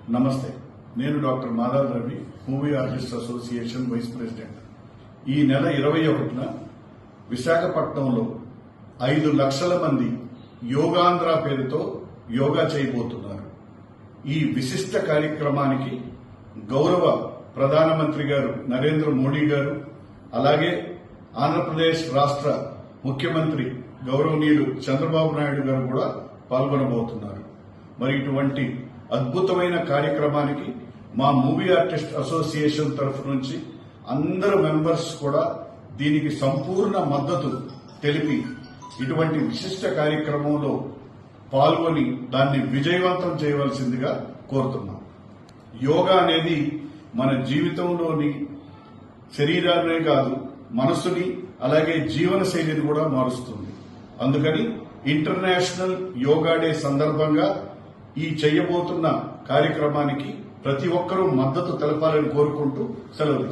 నమస్తే, నేను doctor Madhav Ravi, movie artist association vice president. ఈ నెల 21న విశాఖపట్నంలో 5 లక్షల మంది యోగాంధ్ర పేరుతో యోగా చేయబోతున్నారు. ఈ విశిష్ట కార్యక్రమానికి గౌరవ ప్రధానమంత్రి గారు నరేంద్ర మోడీ గారు, అలాగే ఆంధ్రప్రదేశ్ రాష్ట్ర ముఖ్యమంత్రి గౌరవనీయులు చంద్రబాబు నాయుడు గారు కూడా పాల్గొనబోతున్నారు. మరి ఇటువంటి అద్భుతమైన కార్యక్రమానికి మా మూవీ ఆర్టిస్ట్ అసోసియేషన్ తరఫు నుంచి అందరు మెంబర్స్ కూడా దీనికి సంపూర్ణ మద్దతు తెలిపి ఇటువంటి విశిష్ట కార్యక్రమంలో పాల్గొని దాన్ని విజయవంతం చేయవలసిందిగా కోరుతున్నాం. యోగా అనేది మన జీవితంలోని శరీరాన్నే కాదు, మనసుని అలాగే జీవన శైలిని కూడా మారుస్తుంది. అందుకని ఇంటర్నేషనల్ యోగా డే సందర్భంగా ఈ చేయబోతున్న కార్యక్రమానికి ప్రతి ఒక్కరూ మద్దతు తెలపాలని కోరుకుంటూ సెలవు.